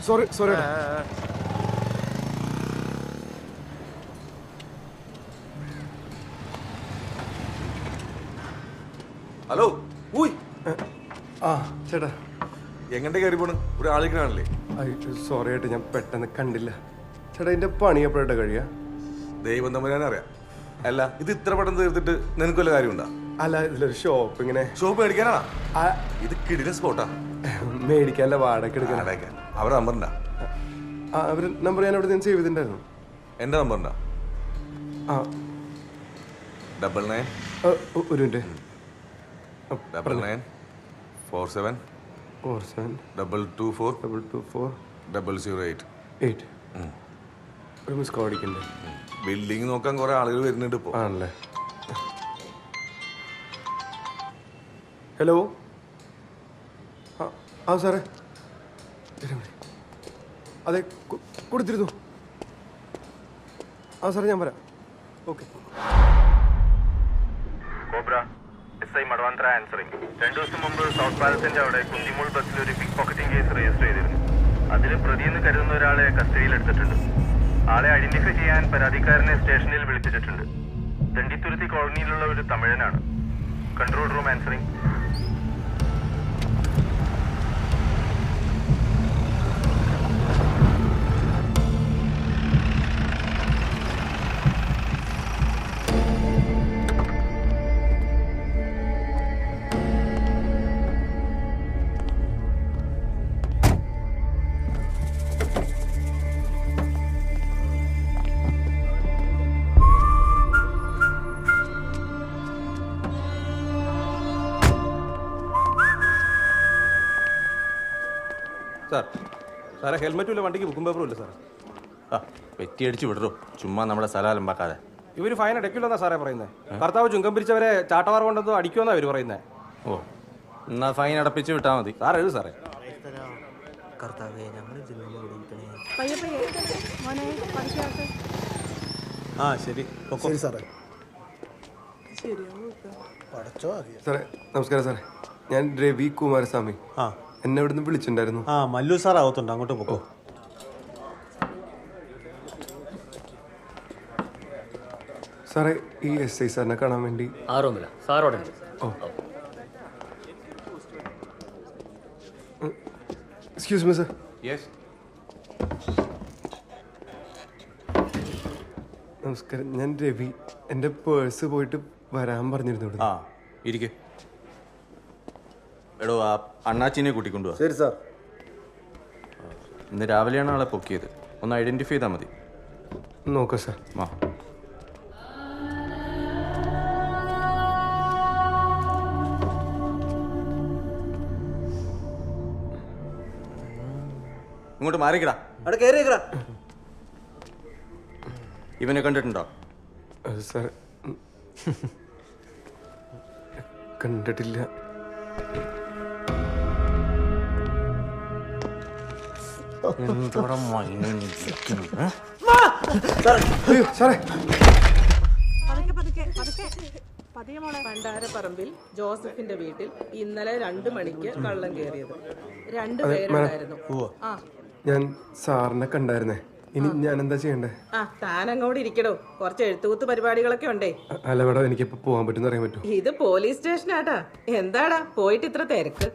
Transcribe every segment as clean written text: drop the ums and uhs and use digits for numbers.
Sorry. Hello ഊയ് ആ ചേട്ടാ എങ്ങോട്ടേ കയറി പോണ്? ഒരു ആളിക്കണല്ലേ? സോറി ആയിട്ട് ഞാൻ പെട്ടെന്ന് കണ്ടില്ല ചേട്ടാ. ഇതിന്റെ പണി എപ്പോഴാ കഴിയാ? ദൈവം തമ്പുരാനെ അറിയാം. അല്ല ഇത് ഇത്ര പെട്ടെന്ന് തീർത്തിട്ട് നിനക്ക് വല്ല കാര്യമുണ്ടോ? അല്ല ഇതിലൊരു ഷോപ്പ് ഇങ്ങനെ. ഷോപ്പ് മേടിക്കാനാണോ? ഇത് കിടിലൻ സ്പോട്ടാ. മേടിക്കാനല്ല, വാടക എടുക്കാൻ. അവരുടെ നമ്പർ ഉണ്ടാ? അവര് നമ്പർ ഞാൻ അവിടെ നിന്ന് സേവ് ചെയ്തിട്ടുണ്ടായിരുന്നു. എന്റെ നമ്പർ ഉണ്ടാ? ആ 99 ഒരു മിനിറ്റ്. 99 47 47 224 224 008. ഒരു മിസ് കോൾ അടിക്കണ്ടേ? ബിൽഡിംഗ് നോക്കാൻ കുറെ ആളുകൾ വരുന്നുണ്ട് ഇപ്പോ. ആണല്ലേ. ഹലോ. ആ സാറേ അതെ കൊടുത്തിരുന്നു. ആ സാറേ ഞാൻ വരാം. ഓക്കെ. കോബ്ര SI മടവാന്തര ആൻസറിംഗ്. 2 ദിവസം മുമ്പ് സൗത്ത് പാലസിന്റെ അവിടെ കുന്തിമൂൾ ബസ്സിൽ ഒരു പിക് പോക്കറ്റിംഗ് കേസ് രജിസ്റ്റർ ചെയ്തിരുന്നു. അതിൽ പ്രതിയെന്ന് കരുതുന്ന ഒരാളെ കസ്റ്റഡിയിൽ എടുത്തിട്ടുണ്ട്. ആളെ ഐഡന്റിഫൈ ചെയ്യാൻ പരാതിക്കാരനെ സ്റ്റേഷനിൽ വിളിപ്പിച്ചിട്ടുണ്ട്. ദണ്ഡിത്തുരുത്തി കോളനിയിലുള്ള ഒരു തമിഴനാണ്. Control room answering. സാറേ ഹെൽമെറ്റും ഇല്ല, വണ്ടിക്ക് ബുക്കും പേപ്പറും ഇല്ല സാർ. പെറ്റി അടിച്ച് വിടറോ, ചുമ്മാ നമ്മുടെ സ്ഥലം അലമ്പാക്കാതെ. ഇവർ ഫൈൻ അടയ്ക്കില്ലെന്നാ സാറേ പറയുന്നത്. ഭർത്താവ് ചുങ്കം പിരിച്ചവരെ ചാട്ടവാർ കൊണ്ടെന്തോ അടിക്കുമെന്നാ ഇവർ പറയുന്നത്. ഓ എന്നാ ഫൈൻ അടപ്പിച്ച് വിട്ടാൽ മതി. സാർ എഴുതി സാറേ. ശരി സാറേ. സാറേ നമസ്കാരം സാറേ. ഞാൻ രവി കുമാരസ്വാമി. എന്നെ ഇവിടുന്ന് വിളിച്ചിട്ടുണ്ടായിരുന്നു. മല്ലു സാർ ആവത്തുണ്ട്, അങ്ങോട്ട് പോകോ. സാറേ ഈ SI സാറിനെ കാണാൻ വേണ്ടി. ഓ എക്സ്ക്യൂസ് മീ സർ. യെസ്. നമസ്കാരം, ഞാൻ രവി. എൻ്റെ പേഴ്സ് പോയിട്ട് വരാൻ പറഞ്ഞിരുന്നു ഇവിടെ. ഇരിക്കെ. എടോ ആ അണ്ണാച്ചിനെ കൂട്ടിക്കൊണ്ടുപോവാ. ശരി സാർ. ഇന്ന് രാവിലെയാണ് ആളെ പൊക്കിയത്. ഒന്ന് ഐഡന്റിഫൈ ചെയ്താൽ മതി. നോക്കാം സാർ. ഇങ്ങോട്ട് മാറിക്കടാ. ഇവനെ കണ്ടിട്ടുണ്ടോ? സാർ കണ്ടിട്ടില്ല. സാറേ പണ്ടാരപ്പറമ്പിൽ ജോസഫിന്റെ വീട്ടിൽ ഇന്നലെ 2 മണിക്ക് കള്ളം കയറിയത്. 2 പേരുണ്ടായിരുന്നു. ഞാൻ സാറിനെ കണ്ടായിരുന്നേ. ഇനി ഞാൻ എന്താ ചെയ്യണ്ടേ? താനങ്ങോട്ട് ഇരിക്കടോ, കുറച്ച് എഴുത്തുകുത്ത് പരിപാടികളൊക്കെ ഉണ്ടേ. അല്ല മേഡം, എനിക്കിപ്പോ പോകാൻ പറ്റുന്ന അറിയാൻ പറ്റും. ഇത് പോലീസ് സ്റ്റേഷനാട്ടാ. എന്താടാ പോയിട്ട് ഇത്ര തിരക്ക്?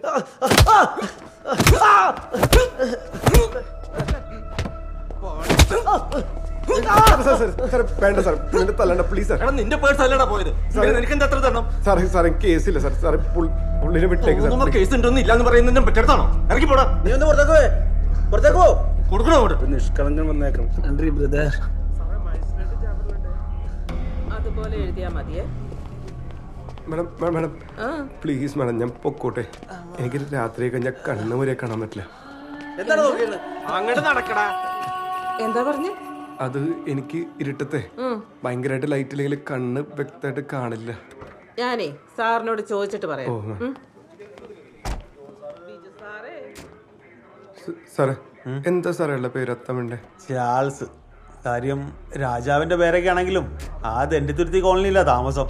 വേണ്ട സാർ, തല്ലണ്ട പ്ലീസ് സാർ. നിന്റെ പേഴ്സ് അല്ലടാ പോയത്. എനിക്കെന്താ അത്ര തരണം? സാറേ കേസില്ല സാർ. സാറേ പുള്ളിനെ വിട്ടേക്ക് സാർ. കേസ് ഉണ്ടോന്ന് ഇല്ലാന്ന് പറയുന്നതിന്റെ പറ്റെടുത്താണോ? ഇറക്കി പോടാ. നീ ഒന്ന് പുറത്തേക്കോ കൊടുക്കണോ? നിഷ്കളങ്കം വന്നേക്കണം. അതുപോലെ എഴുതിയാ മതിയേ. മേഡം പ്ലീസ് മേഡം, ഞാൻ പൊക്കോട്ടെ. എനിക്ക് രാത്രി കഴിഞ്ഞാൽ കണ്ണ് വരെ കാണാൻ പറ്റില്ല. അങ്ങോട്ട് നടക്കടാ. എന്താ പറഞ്ഞേ? അത് എനിക്ക് ഇരുട്ടത്തെ ഭയങ്കരമായിട്ട് ലൈറ്റ് ഇല്ലെങ്കിൽ കണ്ണ് വ്യക്തമായിട്ട് കാണില്ല. ഞാനേ സാറിനോട് ചോദിച്ചിട്ട് പറയാം. സാറേ എന്താ സാറേ ഉള്ള പേര്? അത്തമിണ്ടേ ചാൾസ്. കാര്യം രാജാവിന്റെ പേരൊക്കെ ആണെങ്കിലും ആ ദണ്ഡിത്തുരുത്തി കോളനിയില്ല താമസം.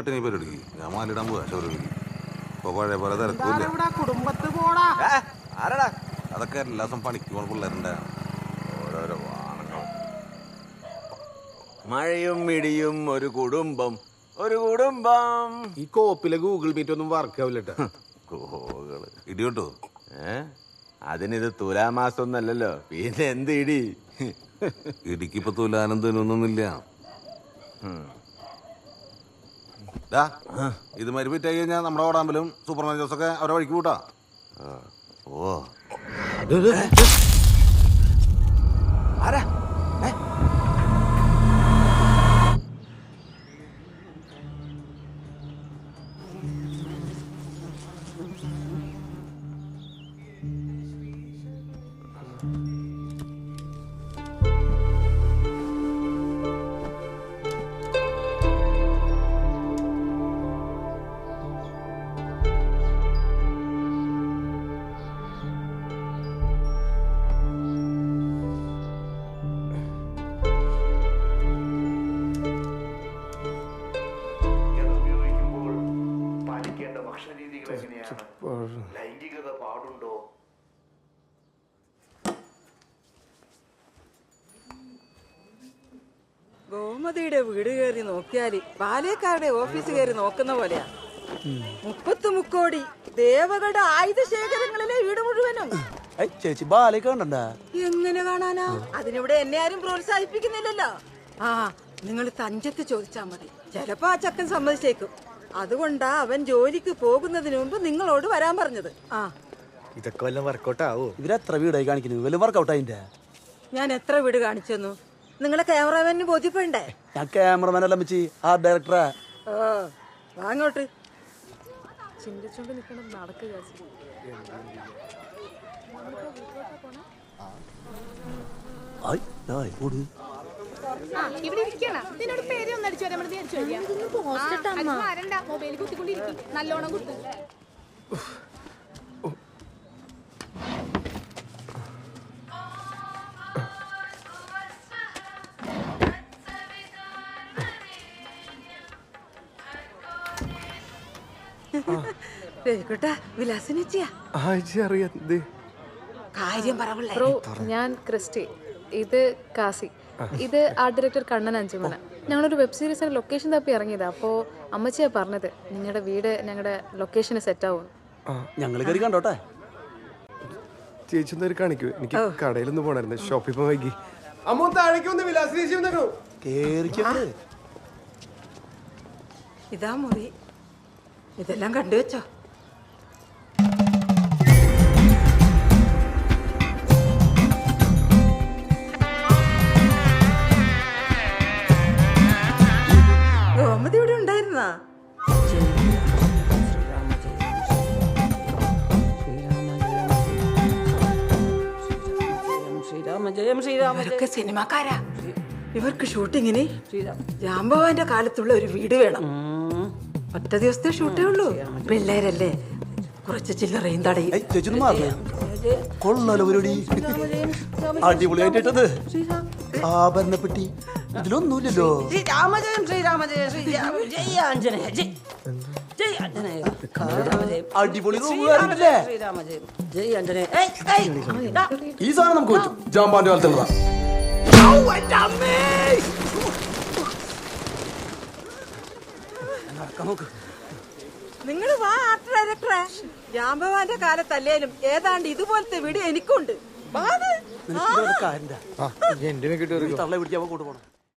കെട്ടി നീ പരിപാടിക്ക് ഞാൻ മാലിടാൻ പോവാ ശൗരിക്ക് ഇപ്പൊ പഴയ പോലെ തിരക്കൂല്ല കുടുംബത്ത് പോടാ. ആരടാ അതൊക്കെ എല്ലാ ദിവസം പണിക്ക് പോണ പിള്ളേരുണ്ട് ഓരോരോ വാണങ്ങൾ മഴയും ഇടിയും ഒരു കുടുംബം ഒരു കുടുംബം. ഈ കോപ്പിലെ ഗൂഗിൾ മീറ്റ് ഒന്നും വർക്ക് ആവില്ലട്ടാ. കോകള് ഇടിയോട്ടോ. അതിനിത് തുലാമാസം ഒന്നല്ലല്ലോ, പിന്നെ എന്ത് ഇടി. ഇടിക്കിപ്പോ തുലാനന്ദനൊന്നുമില്ല. ഇത് മരുപ്പിറ്റായി കഴിഞ്ഞാൽ നമ്മുടെ ഓടാമ്പലും സൂപ്പർ മാർക്കറ്റ്സൊക്കെ അവരെ വഴിക്ക് കൂട്ടാ. ഓ ആരാ ലൈംഗികത പാടുണ്ടോ? ഗോമതിയുടെ വീട് കയറി നോക്കിയാല് പാലേക്കാരുടെ ഓഫീസ് കയറി നോക്കുന്ന പോലെയാ. 30 മുക്കോടി ദേവകളുടെ ആയുധ ശേഖരങ്ങളിലെ വീട് മുഴുവനും. ചേച്ചി ബാലയൊക്കെ കണ്ടണ്ടാ? എങ്ങനെ കാണാനാ? അതിനിവിടെ എന്നെ ആരും പ്രോത്സാഹിപ്പിക്കുന്നില്ലല്ലോ. ആ, നിങ്ങൾ തഞ്ചത്ത് ചോദിച്ചാ മതി, ചിലപ്പോ ആ ചക്കൻ സമ്മതിച്ചേക്കും. അതുകൊണ്ടാ അവൻ ജോലിക്ക് പോകുന്നതിന് മുമ്പ് നിങ്ങളോട് വരാൻ പറഞ്ഞത്. ആ, ഇതൊക്കെ വല്ലതും വർക്കൗട്ട് ആവോ? ഇവരെത്ര വീടായി കാണിക്കുന്നു, വല്ല വർക്കൗട്ട് ആയിന്റെ? ഞാൻ എത്ര വീട് കാണിച്ചെന്നു നിങ്ങളെ ക്യാമറമാനിന് ബോധ്യപ്പെടണ്ടേ? ഞാൻ ക്യാമറമാൻ അല്ല അമ്മച്ചി, ആർട്ട് ഡയറക്ടറാ. ഓ, വാങ്ങോട്ട്. ചിന്തിച്ചോണ്ട് നിൽക്കണം, നടക്കുക. ഇവിടെ ഇരിക്കണം. ഇതിനോട് പേര് ഒന്ന് അടിച്ചു വരാൻ മൊബൈൽ കുത്തിക്കൊണ്ടിരിക്കും, നല്ലോണം കുത്തും. വിലാസിനെച്ചിയാ അറിയാം. കാര്യം പറവല്ലേ. ബ്രോ, ഞാൻ ക്രിസ്റ്റി, ഇത് കാസി, ഇത് ആർട്ട് ഡയറക്ടർ കണ്ണൻ അഞ്ചുമന. ഞങ്ങളൊരു വെബ് സീരീസിന്റെ ലൊക്കേഷൻ തപ്പി ഇറങ്ങിയതാ. അപ്പോൾ അമ്മച്ചിയാ പറഞ്ഞത് നിങ്ങളുടെ വീട് ഞങ്ങളുടെ ലൊക്കേഷന് സെറ്റ് ആവും. ഞങ്ങൾ കയറി കണ്ടോട്ടെ. ചേച്ചി എന്തായാലും കാണിക്കൂ, എനിക്ക് കടയിലൊന്ന് പോണായിരുന്നു, ഷോപ്പിൽ പോയി വൈകി. അമ്മ താഴേക്ക് വന്ന് വിലാസിനെ ഇതാ മുറി. ഇതെല്ലാം കണ്ടുവച്ചോ. ഗോമതി ഇവിടെ ഉണ്ടായിരുന്നാ? ഇവരൊക്കെ സിനിമാക്കാരാ. ഇവർക്ക് ഷൂട്ടിങ്ങിന് ജാമ്പവാന്റെ കാലത്തുള്ള ഒരു വീട് വേണം. ഒറ്റ ദിവസത്തെ ഷൂട്ടേ ഉള്ളൂ. പിള്ളേരല്ലേ, കുറച്ച് ചില്ലറയും തടയും. കൊള്ളാലോ പരിപാടി, അടിപൊളിയായിട്ടത്. ആഭരണപ്പെട്ടി ഇതിലൊന്നുമില്ലല്ലോ. ശ്രീരാമജയം ശ്രീരാമജയം ശ്രീരാമ ജയ ആഞ്ജനേയ ജയ ആഞ്ജനേയ അടിപൊളി ശ്രീരാമജയം ജയ ആഞ്ജനേയ. ഈ സാധനം നമുക്ക് പറ്റും. ജാമ്പാന്റെ കാലത്തുള്ള നിങ്ങൾ വാ ആർട്ട് ഡയറക്ടറെ. ജാമ്പവാന്റെ കാലത്തല്ലേലും ഏതാണ്ട് ഇതുപോലത്തെ വീട് എനിക്കുണ്ട്. എന്റെ തള്ള പിടിക്കാൻ കൂട്ടുപോണം.